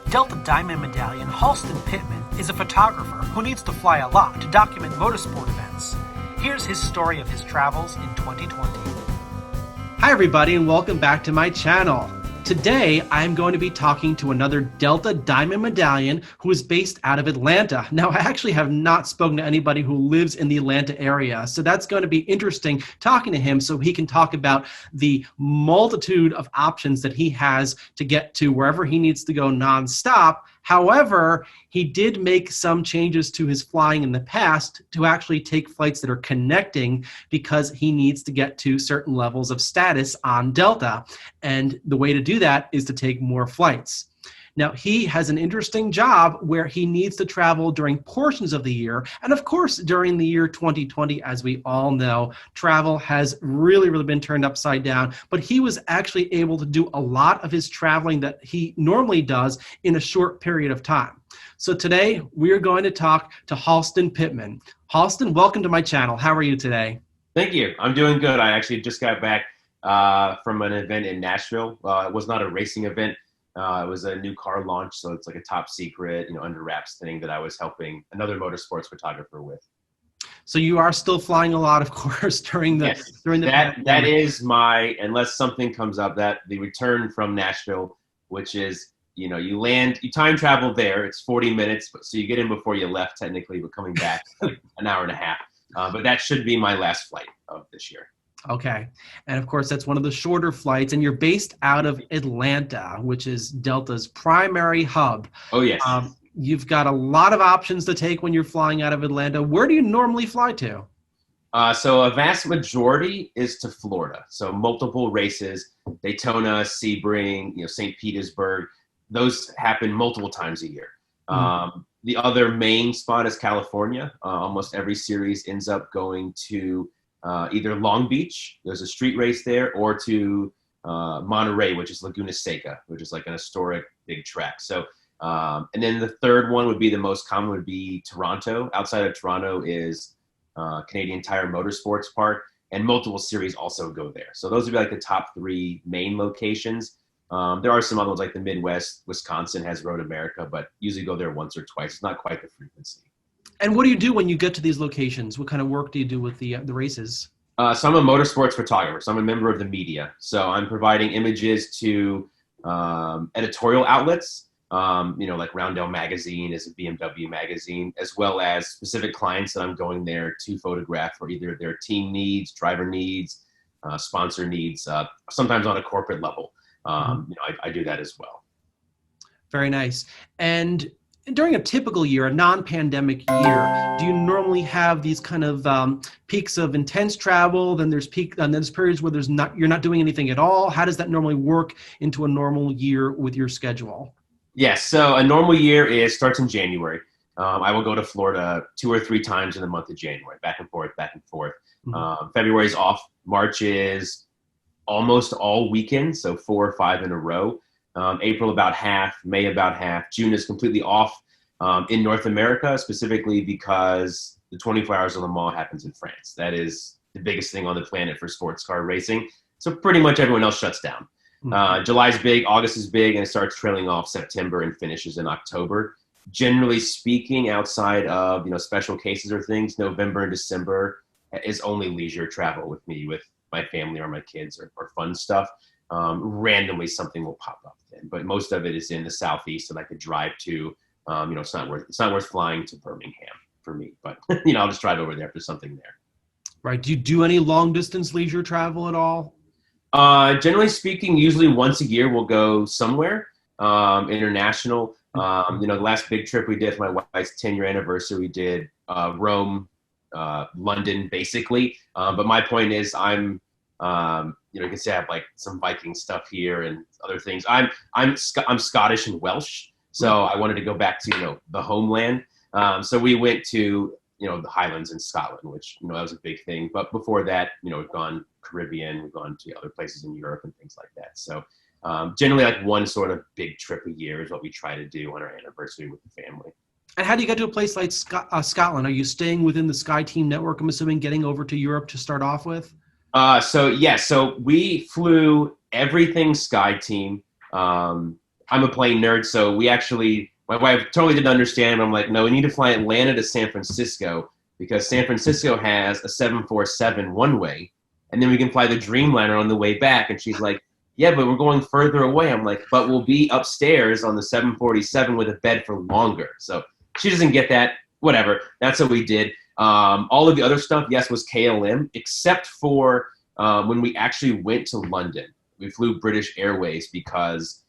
Delta Diamond Medallion Halston Pitman is a photographer who needs to fly a lot to document motorsport events. Here's his story of his travels in 2020. Hi everybody and welcome back to my channel. Today I'm going to be talking to another Delta Diamond Medallion who is based out of Atlanta. Now I actually have not spoken to anybody who lives in the Atlanta area, so that's going to be interesting talking to him so he can talk about the multitude of options that he has to get to wherever he needs to go nonstop. However, he did make some changes to his flying in the past to actually take flights that are connecting because he needs to get to certain levels of status on Delta. And the way to do that is to take more flights. Now, he has an interesting job where he needs to travel during portions of the year. And of course, during the year 2020, as we all know, travel has really been turned upside down. But he was actually able to do a lot of his traveling that he normally does in a short period of time. So today, we are going to talk to Halston Pitman. Halston, welcome to my channel. How are you today? Thank you. I'm doing good. I actually just got back from an event in Nashville. It was not a racing event. It was a new car launch, so it's like a top secret, under wraps thing that I was helping another motorsports photographer with. So you are still flying a lot, of course, during the pandemic. That is my, unless something comes up, that the return from Nashville, which is, you land, you time travel there. It's 40 minutes, so you get in before you left technically, but coming back like an hour and a half. But that should be my last flight of this year. Okay. And of course, that's one of the shorter flights, and you're based out of Atlanta, which is Delta's primary hub. Oh, yes. You've got a lot of options to take when you're flying out of Atlanta. Where do you normally fly to? So a vast majority is to Florida. So multiple races, Daytona, Sebring, St. Petersburg. Those happen multiple times a year. The other main spot is California. Almost every series ends up going to either Long Beach, there's a street race there, or to Monterey, which is Laguna Seca, which is like an historic big track. So, and then the third one would be the most common would be Toronto. Outside of Toronto is Canadian Tire Motorsports Park, and multiple series also go there. So those would be like the top three main locations. There are some other ones like the Midwest. Wisconsin has Road America, but usually go there once or twice. It's not quite the frequency. And what do you do when you get to these locations? What kind of work do you do with the races? So I'm a motorsports photographer. So I'm a member of the media. So I'm providing images to editorial outlets, like Roundel Magazine is a BMW magazine, as well as specific clients that I'm going there to photograph for either their team needs, driver needs, sponsor needs, sometimes on a corporate level. I do that as well. Very nice. And during a typical year, a non-pandemic year, do you normally have these kind of peaks of intense travel? Then there's periods where you're not doing anything at all. How does that normally work into a normal year with your schedule? Yes, so a normal year starts in January. I will go to Florida 2 or 3 times in the month of January, back and forth, back and forth. February is off. March is almost all weekends, so 4 or 5 in a row. April about half, May about half. June is completely off in North America, specifically because the 24 Hours of Le Mans happens in France. That is the biggest thing on the planet for sports car racing. So pretty much everyone else shuts down. July's big, August is big, and it starts trailing off September and finishes in October. Generally speaking, outside of special cases or things, November and December is only leisure travel with me, with my family or my kids or fun stuff. Randomly something will pop up then, but most of it is in the Southeast that I could drive to. It's not worth flying to Birmingham for me, but I'll just drive over there if there's something there. Right. Do you do any long distance leisure travel at all? Generally speaking, usually once a year we'll go somewhere international. The last big trip we did for my wife's 10-year anniversary, we did Rome, London, basically. But my point is, you can say I have like some Viking stuff here and other things. I'm Scottish and Welsh, so I wanted to go back to the homeland. So we went to the Highlands in Scotland, which that was a big thing. But before that, we've gone Caribbean, we've gone to other places in Europe and things like that. So generally, like one sort of big trip a year is what we try to do on our anniversary with the family. And how do you get to a place like Scotland? Are you staying within the Sky Team network? I'm assuming getting over to Europe to start off with. So we flew everything Sky Team. I'm a plane nerd, so my wife totally didn't understand. I'm like, no, we need to fly Atlanta to San Francisco because San Francisco has a 747 one-way, and then we can fly the Dreamliner on the way back. And she's like, yeah, but we're going further away. I'm like, but we'll be upstairs on the 747 with a bed for longer. So she doesn't get that. Whatever. That's what we did. All of the other stuff, yes, was KLM, except for when we actually went to London. We flew British Airways because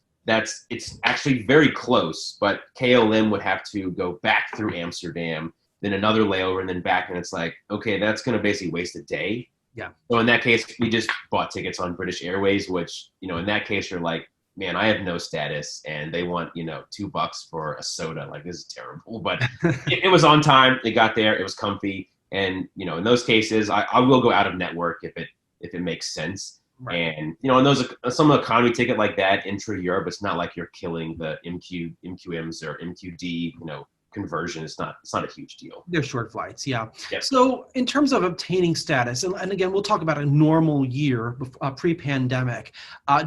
it's actually very close, but KLM would have to go back through Amsterdam, then another layover, and then back, and it's like, okay, that's going to basically waste a day. Yeah. So in that case, we just bought tickets on British Airways, which, in that case, you're like, man, I have no status, and they want, $2 for a soda. Like, this is terrible. But it was on time. It got there. It was comfy. And, in those cases, I will go out of network if it makes sense. Right. And, in those, some economy ticket like that, intra-Europe, it's not like you're killing the MQMs or MQD, conversion. It's not a huge deal. They're short flights, yeah. Yep. So in terms of obtaining status, and again, we'll talk about a normal year pre-pandemic,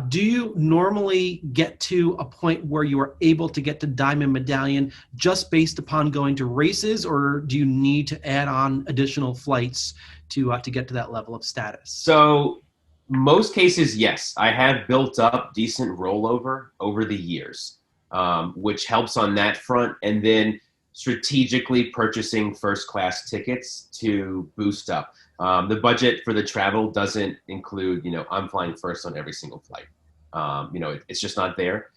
do you normally get to a point where you are able to get to Diamond Medallion just based upon going to races, or do you need to add on additional flights to get to that level of status? So most cases, yes. I have built up decent rollover over the years, which helps on that front. And then strategically purchasing first class tickets to boost up. The budget for the travel doesn't include, I'm flying first on every single flight. It's just not there.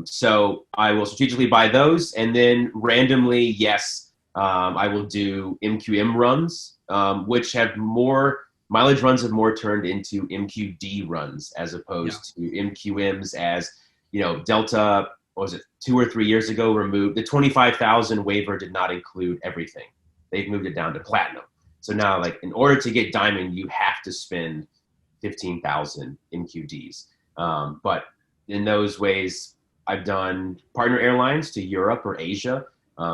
So I will strategically buy those. And then randomly, yes, I will do MQM runs, which have mileage runs have more turned into MQD runs as opposed to MQMs as, Delta, what was it, 2 or 3 years ago, removed the 25,000 waiver did not include everything. They've moved it down to platinum. So now, like, in order to get diamond, you have to spend 15,000 MQDs. But in those ways, I've done partner airlines to Europe or Asia,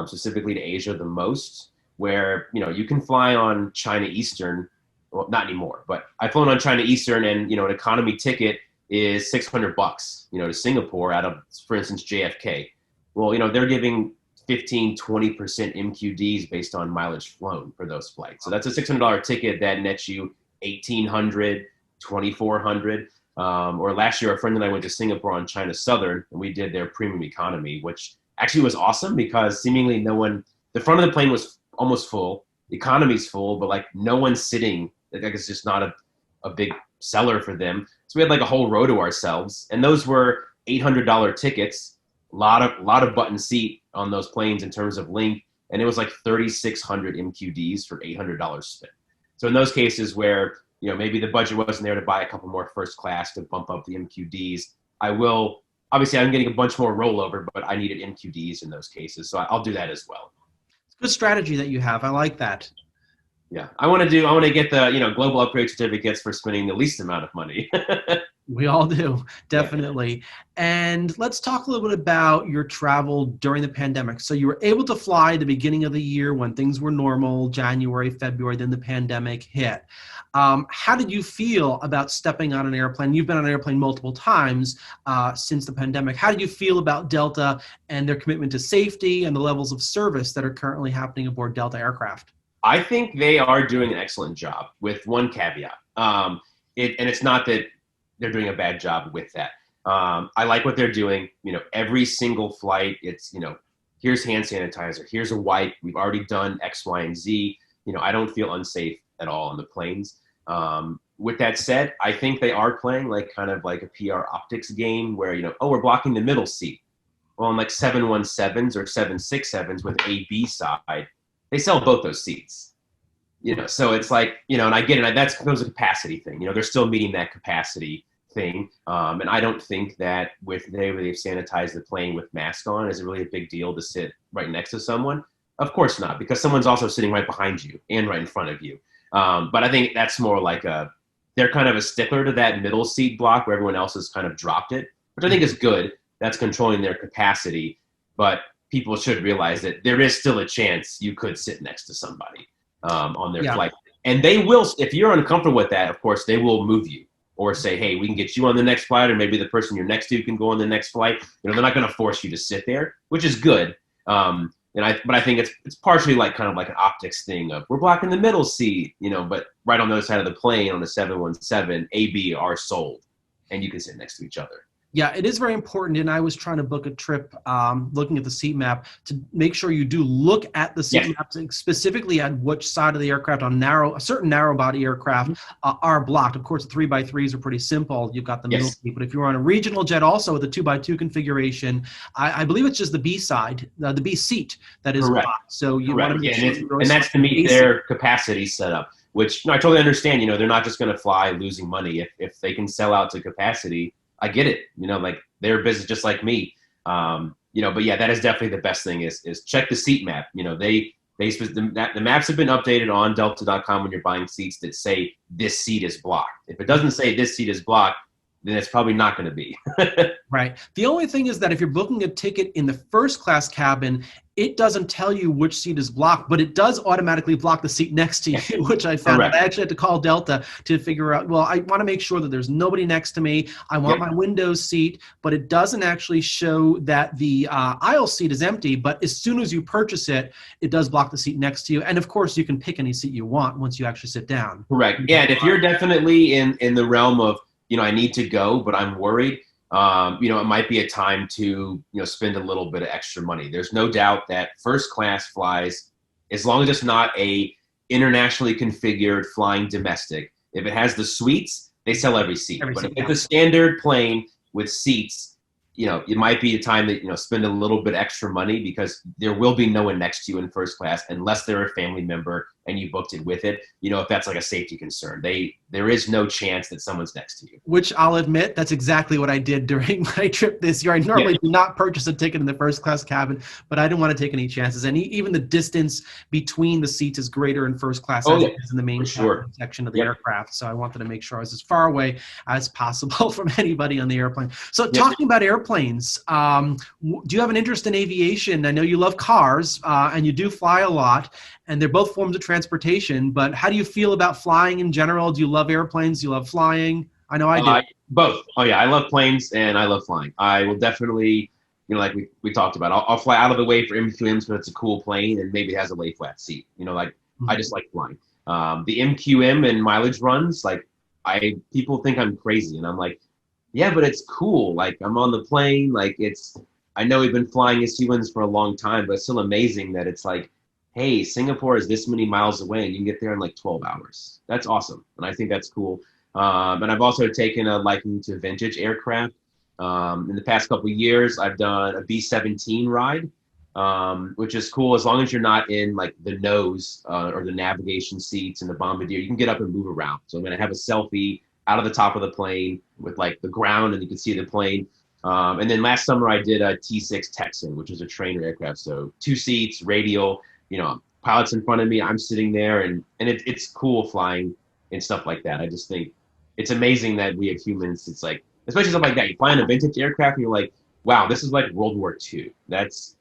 specifically to Asia the most, where, you can fly on China Eastern. Well, not anymore, but I've flown on China Eastern, and, an economy ticket is $600, to Singapore out of, for instance, JFK. Well, they're giving 15, 20% MQDs based on mileage flown for those flights. So that's a $600 ticket that nets you $1,800, $2,400. Or last year, a friend and I went to Singapore on China Southern, and we did their premium economy, which actually was awesome because seemingly the front of the plane was almost full, the economy's full, but like no one's sitting. Like, it's just not a big seller for them. So we had like a whole row to ourselves, and those were $800 tickets. A lot of button seat on those planes in terms of length, and it was like 3,600 MQDs for $800 spent. So in those cases where maybe the budget wasn't there to buy a couple more first class to bump up the MQDs, obviously I'm getting a bunch more rollover, but I needed MQDs in those cases, so I'll do that as well. It's a good strategy that you have. I like that. Yeah, I want to get the global upgrade certificates for spending the least amount of money. We all do, definitely. Yeah. And let's talk a little bit about your travel during the pandemic. So you were able to fly at the beginning of the year when things were normal, January, February, then the pandemic hit. How did you feel about stepping on an airplane? You've been on an airplane multiple times since the pandemic. How did you feel about Delta and their commitment to safety and the levels of service that are currently happening aboard Delta aircraft? I think they are doing an excellent job, with one caveat. And it's not that they're doing a bad job with that. I like what they're doing. Every single flight, it's, here's hand sanitizer, here's a wipe. We've already done X, Y, and Z. I don't feel unsafe at all on the planes. With that said, I think they are playing kind of like a PR optics game where, we're blocking the middle seat. Well, on like 717s or 767s with A, B side, they sell both those seats, so it's like, and I get it. That's a capacity thing. They're still meeting that capacity thing. And I don't think that they've sanitized the plane with mask on is really a big deal to sit right next to someone. Of course not, because someone's also sitting right behind you and right in front of you. But I think that's more like they're kind of a stickler to that middle seat block where everyone else has kind of dropped it, which I think is good. That's controlling their capacity. But people should realize that there is still a chance you could sit next to somebody on their flight. And they will, if you're uncomfortable with that, of course, they will move you. or say, hey, we can get you on the next flight, or maybe the person you're next to can go on the next flight. They're not going to force you to sit there, which is good. But I think it's partially like kind of like an optics thing of we're blocking the middle seat, but right on the other side of the plane on the 717, A, B are sold, and you can sit next to each other. Yeah, it is very important, and I was trying to book a trip looking at the seat map to make sure you do look at the seat maps, specifically at which side of the aircraft on certain narrow body aircraft are blocked. Of course, the 3x3s are pretty simple. You've got the middle seat, but if you're on a regional jet also with a 2x2 configuration, I believe it's just the B side, the B seat that is blocked. So you want to make sure and that's to meet their capacity setup, which I totally understand. They're not just going to fly losing money. If they can sell out to capacity, I get it, like they're business just like me, but yeah, that is definitely the best thing is check the seat map. The maps have been updated on delta.com when you're buying seats that say this seat is blocked. If it doesn't say this seat is blocked, then it's probably not going to be. Right. The only thing is that if you're booking a ticket in the first class cabin, it doesn't tell you which seat is blocked, but it does automatically block the seat next to you, which I found. I actually had to call Delta to figure out, well, I want to make sure that there's nobody next to me. I want my window seat, but it doesn't actually show that the aisle seat is empty. But as soon as you purchase it, it does block the seat next to you. And of course, you can pick any seat you want once you actually sit down. Correct. Yeah, and if you're definitely in the realm of, I need to go, but I'm worried, it might be a time to, spend a little bit of extra money. There's no doubt that first class flies, as long as it's not a internationally configured flying domestic, if it has the suites, they sell every seat. But if it's a standard plane with seats, it might be a time that, spend a little bit extra money because there will be no one next to you in first class unless they're a family member and you booked it with it. If that's like a safety concern, there is no chance that someone's next to you. Which I'll admit, that's exactly what I did during my trip this year. I normally do not purchase a ticket in the first class cabin, but I didn't want to take any chances. And even the distance between the seats is greater in first class as it is in the main section of the aircraft. So I wanted to make sure I was as far away as possible from anybody on the airplane. So talking about airplanes, do you have an interest in aviation? I know you love cars and you do fly a lot, and they're both forms of transportation, but how do you feel about flying in general? Do you love airplanes? Do you love flying? I know I do. Both. Oh yeah, I love planes and I love flying. I will definitely, like we talked about, I'll fly out of the way for MQMs when it's a cool plane and maybe it has a lay flat seat. I just like flying. The MQM and mileage runs, people think I'm crazy, and I'm like, yeah, but it's cool. I'm on the plane, I know we've been flying SU-1s for a long time, but it's still amazing that it's hey, Singapore is this many miles away and you can get there in 12 hours. That's awesome. And I think that's cool. And I've also taken a liking to vintage aircraft. In the past couple of years, I've done a B-17 ride, which is cool. As long as you're not in the nose or the navigation seats and the bombardier, you can get up and move around. So I'm going to have a selfie out of the top of the plane with the ground and you can see the plane. And then last summer I did a T6 Texan, which was a trainer aircraft. So 2 seats, radial, pilots in front of me, I'm sitting there, and it's cool flying and stuff like that. I just think it's amazing that we have humans, it's especially stuff like that. You fly in a vintage aircraft and you're like, wow, this is like World War II. That's,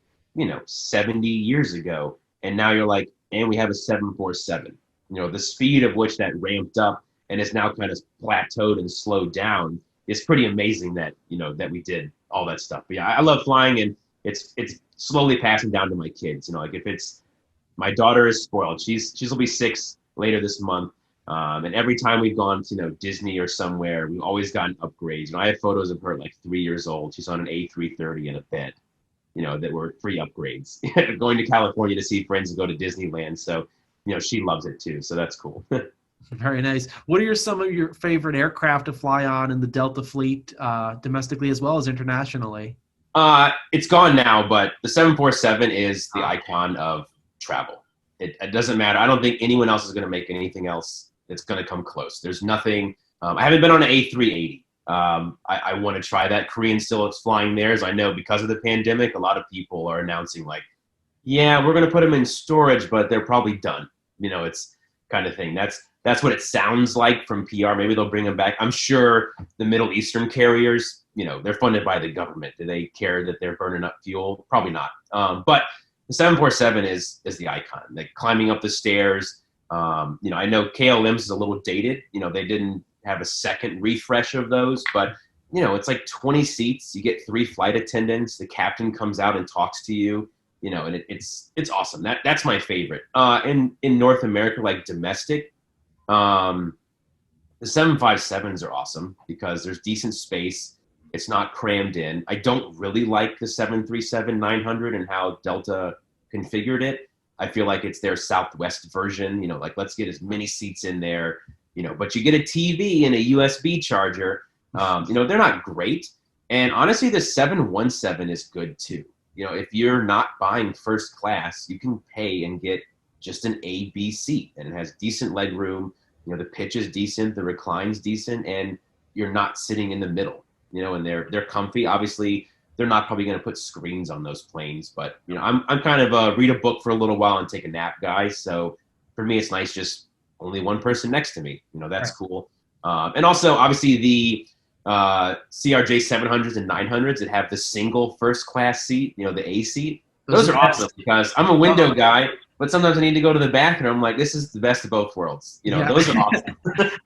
70 years ago. And now you're and we have a 747. The speed of which that ramped up and is now kind of plateaued and slowed down is pretty amazing that, that we did all that stuff. But yeah, I love flying, and it's slowly passing down to my kids. If it's, my daughter is spoiled. She'll be 6 later this month. And every time we've gone to, Disney or somewhere, we've always gotten upgrades. I have photos of her 3 years old. She's on an A330 in a bed, that were free upgrades. Going to California to see friends and go to Disneyland. So, she loves it too. So that's cool. Very nice. What are some of your favorite aircraft to fly on in the Delta fleet, domestically as well as internationally? It's gone now, but the 747 is the icon of travel. It doesn't matter. I don't think anyone else is going to make anything else that's going to come close. There's nothing. I haven't been on an A380. I want to try that. Korean still is flying theirs. I know because of the pandemic, a lot of people are announcing yeah, we're going to put them in storage, but they're probably done. It's kind of thing. That's what it sounds like from PR. Maybe they'll bring them back. I'm sure the Middle Eastern carriers, they're funded by the government. Do they care that they're burning up fuel? Probably not. But the 747 is the icon. Climbing up the stairs. I know KLM's is a little dated. They didn't have a second refresh of those, but it's like 20 seats. You get 3 flight attendants. The captain comes out and talks to you, and it's awesome. That's my favorite. In North America, like domestic, the 757s are awesome because there's decent space. It's not crammed in. I don't really like the 737-900 and how Delta configured it. I feel like it's their Southwest version, like let's get as many seats in there, but you get a TV and a USB charger. They're not great. And honestly, the 717 is good too. If you're not buying first class, you can pay and get just an A, B seat, and it has decent leg room. The pitch is decent, the recline's decent, and you're not sitting in the middle, and they're comfy. Obviously, they're not probably going to put screens on those planes, but I'm kind of a read a book for a little while and take a nap guy. So for me, it's nice just only one person next to me. That's right. Cool. And also, obviously, the CRJ 700s and 900s that have the single first class seat, the A seat. Those are awesome because I'm a window guy, but sometimes I need to go to the bathroom. I'm like, this is the best of both worlds. Those are awesome.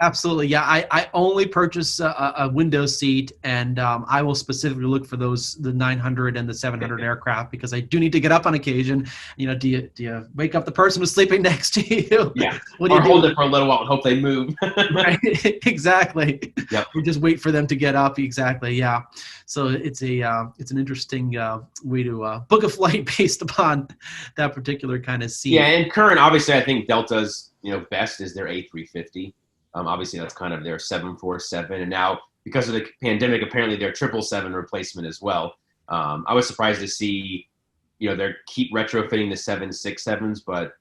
Absolutely. Yeah. I only purchase a window seat, and I will specifically look for the 900 and the 700 aircraft because I do need to get up on occasion. Do you wake up the person who's sleeping next to you? Yeah. Or hold it for a little while and hope they move. Right. Exactly. Yep. Or just wait for them to get up. Exactly. Yeah. So it's an interesting way to book a flight based upon that particular kind of seat. Yeah, and current, obviously, I think Delta's best is their A350. Obviously, that's kind of their 747, and now because of the pandemic, apparently their 777 replacement as well. I was surprised to see, they keep retrofitting the 767s, but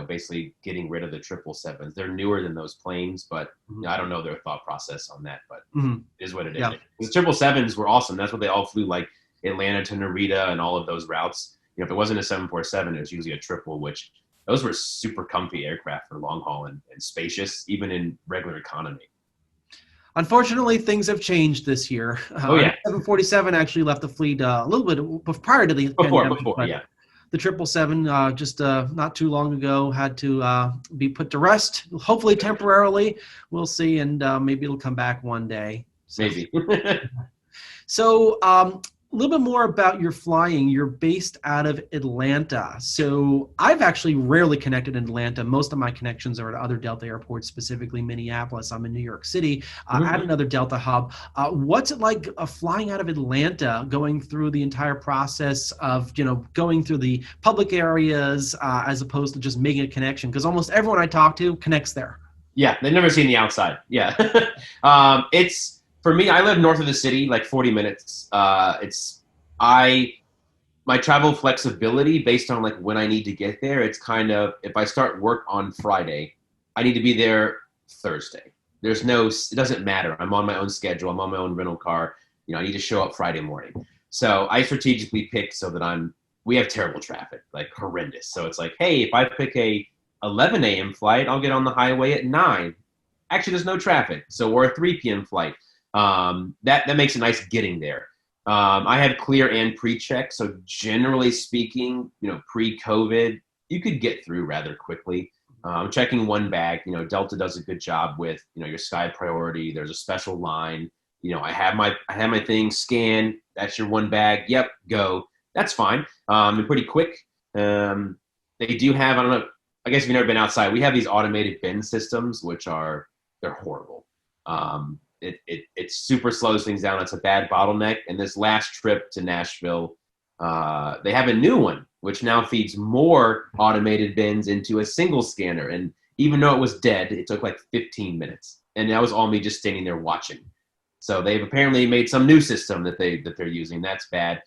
basically getting rid of the 777s. They're newer than those planes, but I don't know their thought process on that. But it is what it is. Yeah. The 777s were awesome. That's what they all flew, like Atlanta to Narita and all of those routes. If it wasn't a 747, it was usually a triple, which those were super comfy aircraft for long haul and spacious, even in regular economy. Unfortunately, things have changed this year. Oh, yeah. 747 actually left the fleet a little bit prior to the pandemic. Before, yeah. The 777 just not too long ago had to be put to rest, hopefully temporarily. We'll see, and maybe it'll come back one day. So. Maybe. So a little bit more about your flying. You're based out of Atlanta. So I've actually rarely connected in Atlanta. Most of my connections are at other Delta airports, specifically Minneapolis. I'm in New York City at another Delta hub. What's it like flying out of Atlanta, going through the entire process of, going through the public areas as opposed to just making a connection? Because almost everyone I talk to connects there. Yeah, they've never seen the outside. Yeah. For me, I live north of the city, like 40 minutes. My travel flexibility based on like when I need to get there, it's kind of, if I start work on Friday, I need to be there Thursday. It doesn't matter. I'm on my own schedule. I'm on my own rental car. I need to show up Friday morning. So I strategically pick so that we have terrible traffic, like horrendous. So it's like, hey, if I pick a 11 a.m. flight, I'll get on the highway at 9. Actually, there's no traffic. Or a 3 p.m. flight. That makes it nice getting there. I have clear and pre-check. So generally speaking, pre-COVID, you could get through rather quickly. I'm checking one bag. Delta does a good job with, your Sky Priority. There's a special line. I have my thing scanned. That's your one bag. Yep, go. That's fine. And pretty quick. They do have, I don't know, I guess if you've never been outside, we have these automated bin systems, which they're horrible. It super slows things down. It's a bad bottleneck. And this last trip to Nashville, they have a new one, which now feeds more automated bins into a single scanner. And even though it was dead, it took like 15 minutes. And that was all me just standing there watching. So they've apparently made some new system that they're using. That's bad.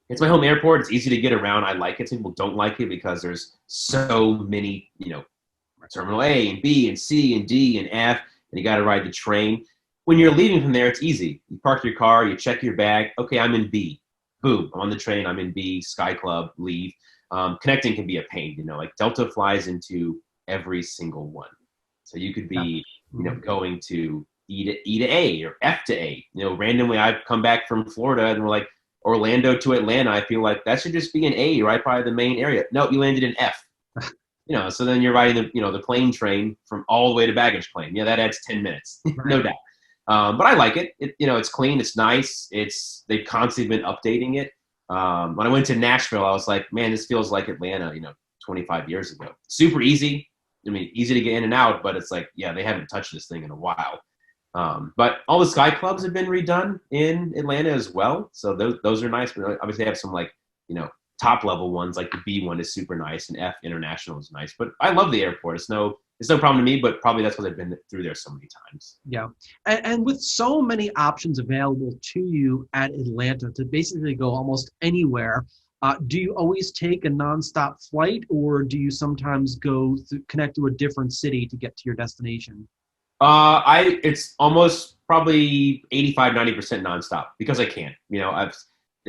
It's my home airport. It's easy to get around. I like it. Some people don't like it because there's so many, Terminal A and B and C and D and F, and you got to ride the train. When you're leaving from there, it's easy. You park your car, you check your bag. Okay, I'm in B. Boom, I'm on the train. I'm in B. Sky Club, leave. Connecting can be a pain. Like Delta flies into every single one. So you could be, going to E to A or F to A. Randomly I've come back from Florida and we're like, Orlando to Atlanta. I feel like that should just be an A right by the main area. No, you landed in F. So then you're riding the plane train from all the way to baggage claim. Yeah, that adds 10 minutes, no doubt. But I like it. It's clean. It's nice. They've constantly been updating it. When I went to Nashville, I was like, man, this feels like Atlanta, 25 years ago. Super easy. I mean, easy to get in and out, but it's like, yeah, they haven't touched this thing in a while. But all the Sky Clubs have been redone in Atlanta as well. So those are nice. But obviously they have some top level ones, like the B one is super nice and F International is nice. But I love the airport. It's no problem to me, but probably that's because I've been through there so many times. Yeah. And with so many options available to you at Atlanta to basically go almost anywhere, do you always take a nonstop flight, or do you sometimes connect to a different city to get to your destination? It's almost probably 85-90% nonstop because I can.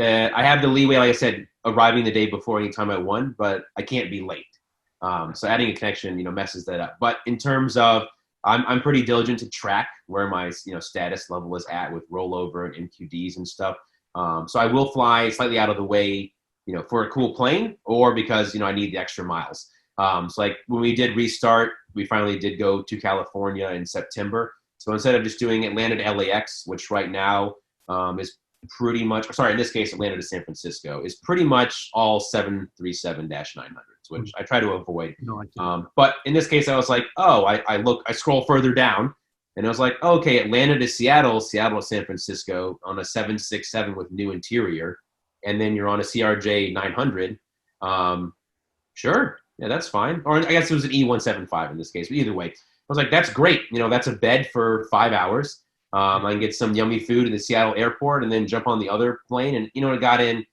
I have the leeway, like I said, arriving the day before anytime I want, but I can't be late. So adding a connection, messes that up. But in terms of, I'm pretty diligent to track where my, status level is at with rollover and MQDs and stuff. So I will fly slightly out of the way, for a cool plane, or because, I need the extra miles. So like when we did restart, we finally did go to California in September. So instead of just doing Atlanta to LAX, which right now is pretty much, in this case, Atlanta to San Francisco is pretty much all 737-900s, which I try to avoid. But in this case, I was like, I scroll further down, and I was like, okay, Atlanta to Seattle, Seattle to San Francisco on a 767 with new interior, and then you're on a CRJ 900. Sure, yeah, that's fine. Or I guess it was an E175 in this case, but either way, I was like, that's great. That's a bed for 5 hours. I can get some yummy food in the Seattle airport and then jump on the other plane. And, it got in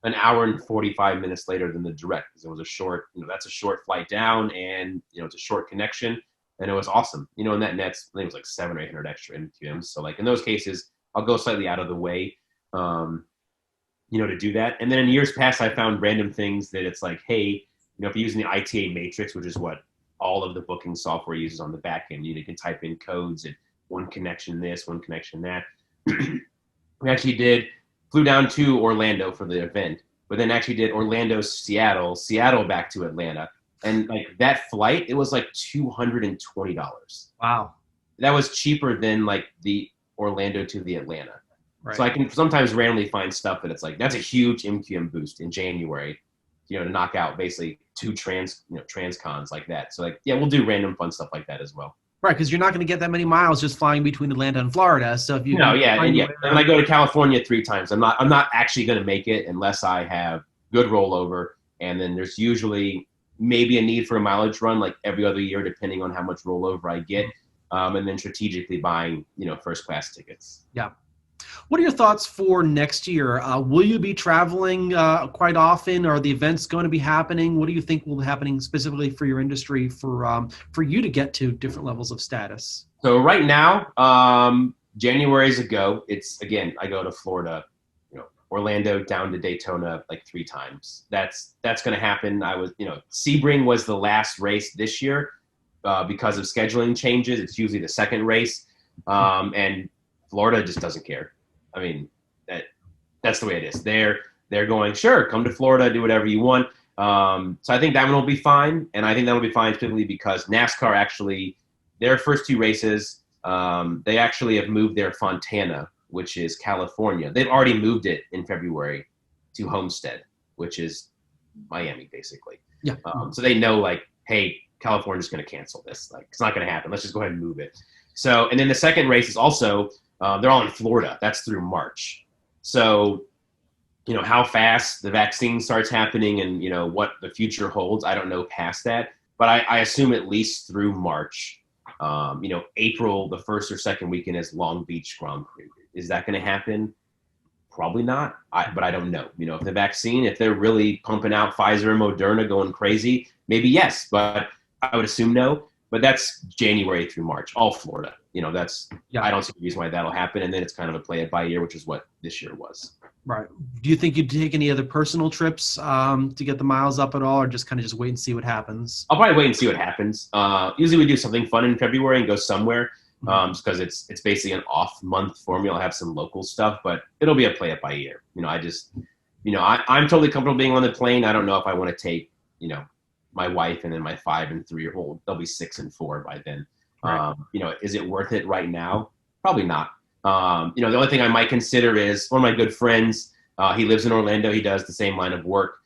an hour and 45 minutes later than the direct, because it was a short, that's a short flight down, and, it's a short connection, and it was awesome. And that nets, I think it was like 700 or 800 extra MQMs. So like in those cases, I'll go slightly out of the way, to do that. And then in years past, I found random things that it's like, hey, if you're using the ITA matrix, which is what all of the booking software uses on the back end, you can type in codes and one connection this, one connection that. We actually flew down to Orlando for the event, but then actually did Orlando, Seattle back to Atlanta. And like that flight, it was like $220. Wow. That was cheaper than like the Orlando to the Atlanta. Right. So I can sometimes randomly find stuff that it's like, that's a huge MQM boost in January, to knock out basically two transcons like that. So like, yeah, we'll do random fun stuff like that as well. Right, because you're not going to get that many miles just flying between Atlanta and Florida. So if you and I go to California 3 times. I'm not actually going to make it unless I have good rollover, and then there's usually maybe a need for a mileage run like every other year, depending on how much rollover I get, and then strategically buying first class tickets. Yeah. What are your thoughts for next year? Will you be traveling quite often? Are the events going to be happening? What do you think will be happening specifically for your industry for you to get to different levels of status? So right now, January is a go. It's, again, I go to Florida, Orlando down to Daytona like 3 times. That's going to happen. Sebring was the last race this year because of scheduling changes. It's usually the second race, and Florida just doesn't care. I mean, that's the way it is. They're going, sure, come to Florida, do whatever you want. So I think that one will be fine, and I think that will be fine specifically because NASCAR actually, their first 2 races, they actually have moved their Fontana, which is California. They've already moved it in February to Homestead, which is Miami, basically. Yeah. So they know, like, hey, California's going to cancel this. Like, it's not going to happen. Let's just go ahead and move it. So, and then the second race is also, they're all in Florida. That's through March. So, how fast the vaccine starts happening and, what the future holds, I don't know past that. But I assume at least through March. April, the first or second weekend is Long Beach Grand Prix. Is that going to happen? Probably not. But I don't know. If the vaccine, if they're really pumping out Pfizer and Moderna going crazy, maybe yes. But I would assume no. But that's January through March, all Florida. I don't see a reason why that'll happen. And then it's kind of a play it by ear, which is what this year was. Right. Do you think you'd take any other personal trips to get the miles up at all, or just kind of just wait and see what happens? I'll probably wait and see what happens. Usually we do something fun in February and go somewhere just because it's basically an off month for me. I'll have some local stuff, but it'll be a play it by ear. I'm totally comfortable being on the plane. I don't know if I want to take, my wife and then my 5 and 3-year-old. They'll be 6 and 4 by then. Right. Is it worth it right now? Probably not. The only thing I might consider is one of my good friends. He lives in Orlando. He does the same line of work.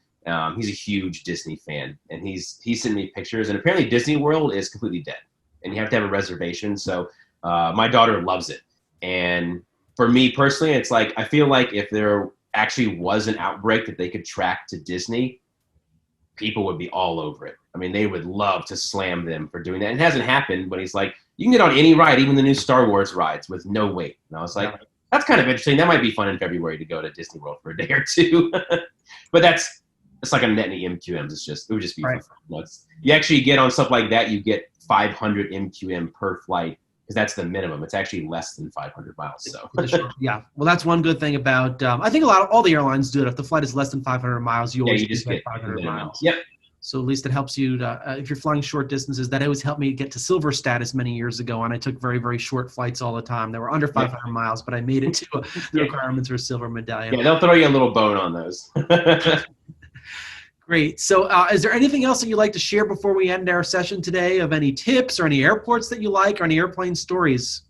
He's a huge Disney fan, and he's sent me pictures. And apparently, Disney World is completely dead, and you have to have a reservation. So my daughter loves it, and for me personally, it's like I feel like if there actually was an outbreak that they could track to Disney, people would be all over it. I mean, they would love to slam them for doing that. It hasn't happened, but he's like, you can get on any ride, even the new Star Wars rides, with no wait. And I was like, that's kind of interesting. That might be fun in February to go to Disney World for a day or two. But it's like a net any MQMs. It would just be right. fun. You actually get on stuff like that, you get 500 MQM per flight, because that's the minimum. It's actually less than 500 miles. So yeah, well, that's one good thing about. I think all the airlines do it. If the flight is less than 500 miles, you always just get 500 miles. Yep. So at least it helps you if you're flying short distances. That always helped me get to silver status many years ago, and I took very, very short flights all the time. They were under 500 miles, but I made it to the requirements for silver medallion. Yeah, they'll throw you a little bone on those. Great. So is there anything else that you'd like to share before we end our session today, of any tips or any airports that you like or any airplane stories?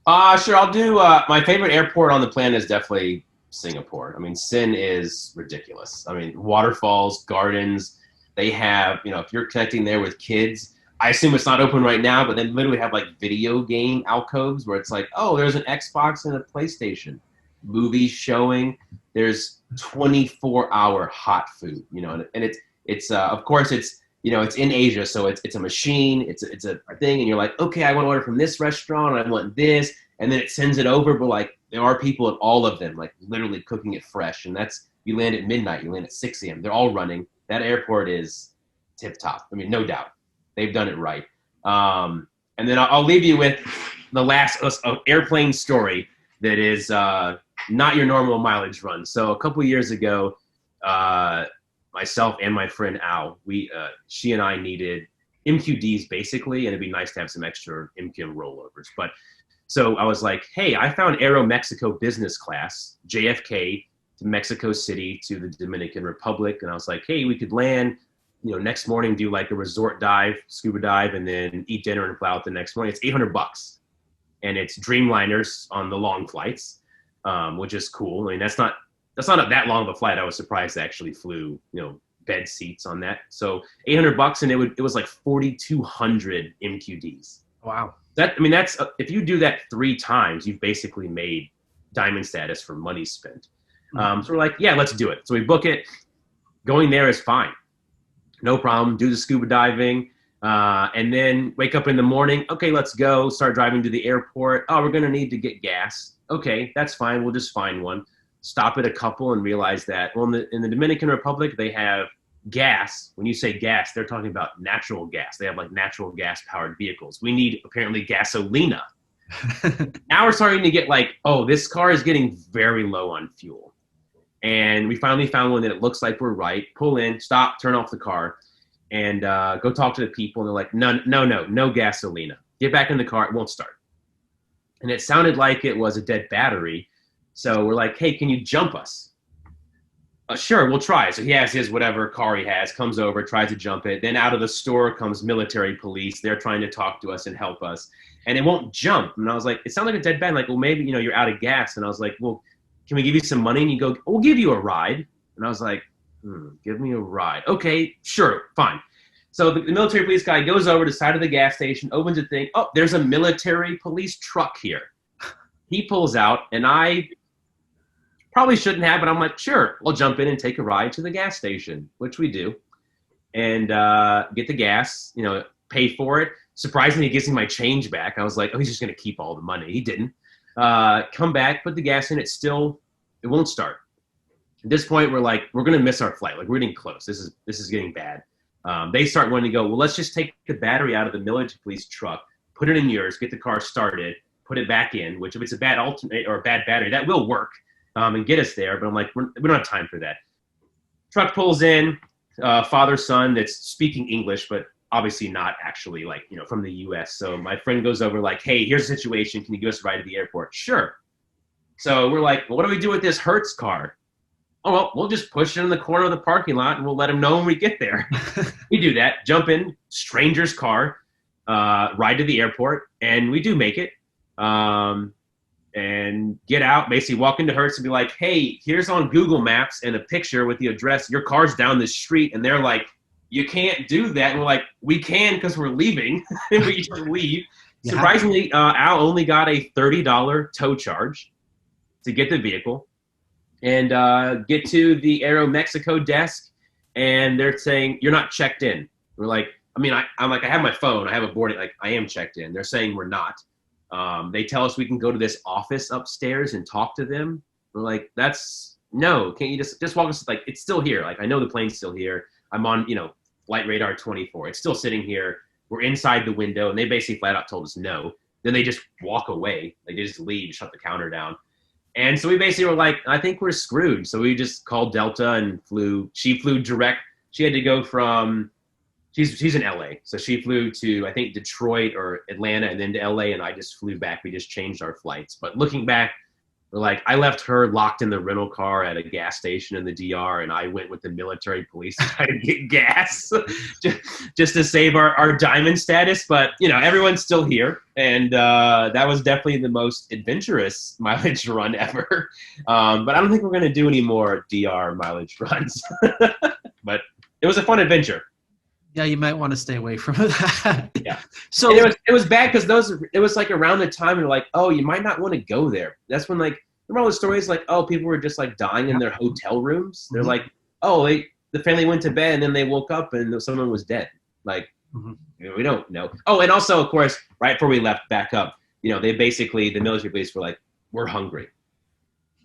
Sure. I'll do my favorite airport on the planet is definitely Singapore. I mean, Sin is ridiculous. I mean, waterfalls, gardens. They have, if you're connecting there with kids, I assume it's not open right now, but they literally have like video game alcoves where it's like, oh, there's an Xbox and a PlayStation, movies showing. There's 24-hour hot food, and it's of course it's in Asia, so it's a machine, it's a thing, and you're like, okay, I want to order from this restaurant, and I want this, and then it sends it over, but like there are people at all of them, like literally cooking it fresh, and you land at midnight, you land at 6 a.m. They're all running. That airport is tip top. I mean, no doubt, they've done it right. And then I'll leave you with the last airplane story that is not your normal mileage run. So a couple years ago, myself and my friend Al, she and I needed MQDs basically, and it'd be nice to have some extra MQM rollovers. But so I was like, hey, I found Aero Mexico business class, JFK to Mexico City to the Dominican Republic. And I was like, hey, we could land, next morning, do like a resort dive, scuba dive, and then eat dinner and fly out the next morning. It's $800. And it's Dreamliners on the long flights, which is cool. I mean, that's not that long of a flight. I was surprised they actually flew, bed seats on that. So $800, and it was like 4,200 MQDs. Wow. That's if you do that 3 times, you've basically made diamond status for money spent. So we're like, yeah, let's do it. So we book it. Going there is fine. No problem. Do the scuba diving. And then wake up in the morning. Okay, let's go. Start driving to the airport. Oh, we're going to need to get gas. Okay, that's fine. We'll just find one. Stop at a couple and realize that, well, in the Dominican Republic, they have gas. When you say gas, they're talking about natural gas. They have like natural gas powered vehicles. We need apparently gasolina. Now we're starting to get like, oh, this car is getting very low on fuel. And we finally found one that it looks like we're right. Pull in, stop, turn off the car, and go talk to the people. And they're like, no gasolina. Get back in the car. It won't start. And it sounded like it was a dead battery. So we're like, hey, can you jump us? Sure, we'll try. So he has his whatever car he has, comes over, tries to jump it. Then out of the store comes military police. They're trying to talk to us and help us. And it won't jump. And I was like, it sounded like a dead battery. Like, well, maybe, you're out of gas. And I was like, well, can we give you some money? And you go, we'll give you a ride. And I was like, give me a ride. Okay, sure, fine. So the military police guy goes over to the side of the gas station, opens a thing. Oh, there's a military police truck here. He pulls out, and I probably shouldn't have, but I'm like, sure, I'll jump in and take a ride to the gas station, which we do, and get the gas, pay for it. Surprisingly, he gives me my change back. I was like, oh, he's just going to keep all the money. He didn't. Come back, put the gas in. It won't start. At this point, we're like, we're going to miss our flight. Like, we're getting close. This is getting bad. They start wanting to go, well, let's just take the battery out of the military police truck, put it in yours, get the car started, put it back in, which if it's a bad alternate or a bad battery, that will work and get us there. But I'm like, we don't have time for that. Truck pulls in, father, son that's speaking English, but obviously not actually from the US. So my friend goes over like, hey, here's the situation. Can you give us a ride to the airport? Sure. So we're like, well, what do we do with this Hertz car? oh, well, we'll just push it in the corner of the parking lot and we'll let them know when we get there. We do that, jump in, stranger's car, ride to the airport, and we do make it. And get out, basically walk into Hertz and be like, hey, here's on Google Maps and a picture with the address. Your car's down the street. And they're like, you can't do that. And we're like, we can because we're leaving. And we just leave. Yeah. Surprisingly, Al only got a $30 tow charge to get the vehicle and get to the Aero Mexico desk. And they're saying, you're not checked in. We're like, I'm like, I have my phone. I have a boarding. Like, I am checked in. They're saying we're not. They tell us we can go to this office upstairs and talk to them. We're like, no, can't you just walk us? Like, it's still here. Like, I know the plane's still here. I'm on, flight radar 24. It's still sitting here. We're inside the window. And they basically flat out told us no. Then they just walk away. Like, they just leave, shut the counter down. And so we basically were like, I think we're screwed. So we just called Delta and she flew direct. She had to go from, she's in LA. So she flew to, I think, Detroit or Atlanta and then to LA, and I just flew back. We just changed our flights. But looking back, we're like, I left her locked in the rental car at a gas station in the DR, and I went with the military police to try to get gas just to save our diamond status. But, everyone's still here. And that was definitely the most adventurous mileage run ever. But I don't think we're going to do any more DR mileage runs. But it was a fun adventure. Yeah, you might want to stay away from that. Yeah. So it was bad because it was like around the time you're like, oh, you might not want to go there. That's when like remember all the stories like, oh, people were just like dying in their hotel rooms. They're like, oh, the family went to bed and then they woke up and someone was dead. Like we don't know. Oh, and also of course, right before we left back up, they basically the military police were like, we're hungry.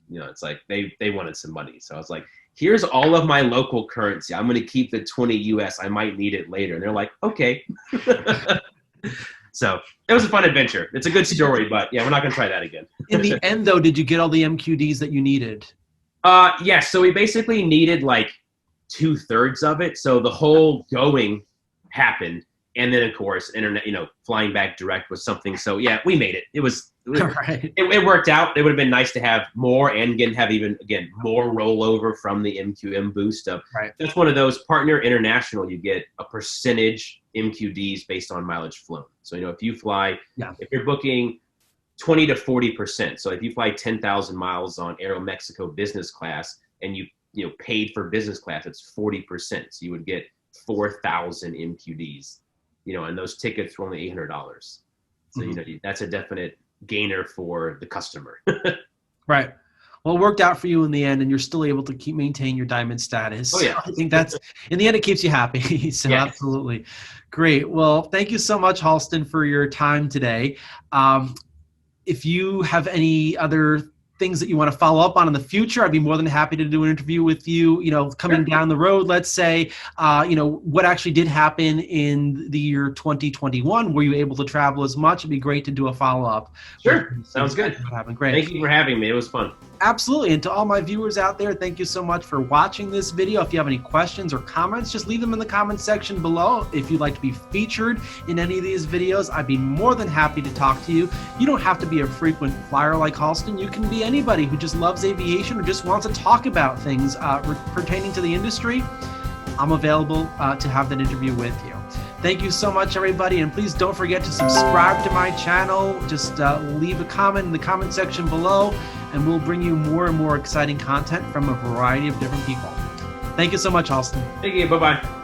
It's like they wanted some money. So I was like, here's all of my local currency. I'm going to keep the 20 US. I might need it later. And they're like, okay. So it was a fun adventure. It's a good story, but yeah, we're not going to try that again. In the end, though, did you get all the MQDs that you needed? Yes. So we basically needed like 2/3 of it. So the whole going happened. And then, of course, internet, flying back direct was something. So, yeah, we made it. It worked out. It would have been nice to have more and have even, again, more rollover from the MQM boost of. Right. That's one of those partner international, you get a percentage MQDs based on mileage flown. So, if you fly, if you're booking 20 to 40%. So if you fly 10,000 miles on Aero Mexico business class and you paid for business class, it's 40%. So you would get 4,000 MQDs. And those tickets were only $800. So, that's a definite gainer for the customer. Right. Well, it worked out for you in the end, and you're still able to maintain your diamond status. Oh, yeah. So I think that's, in the end, it keeps you happy. So yeah. Absolutely. Great. Well, thank you so much, Halston, for your time today. If you have any other things that you want to follow up on in the future, I'd be more than happy to do an interview with you, coming down the road, let's say, what actually did happen in the year 2021. Were you able to travel as much? It'd be great to do a follow-up. Sure. Sounds good. Great. Thank you for having me. It was fun. Absolutely. And to all my viewers out there, thank you so much for watching this video. If you have any questions or comments, just leave them in the comment section below. If you'd like to be featured in any of these videos, I'd be more than happy to talk to you. You don't have to be a frequent flyer like Halston. You can be anybody who just loves aviation or just wants to talk about things pertaining to the industry. I'm available to have that interview with you. Thank you so much, everybody, and please don't forget to subscribe to my channel. Just leave a comment in the comment section below, and we'll bring you more and more exciting content from a variety of different people. Thank you so much, Halston. Thank you. Bye-bye.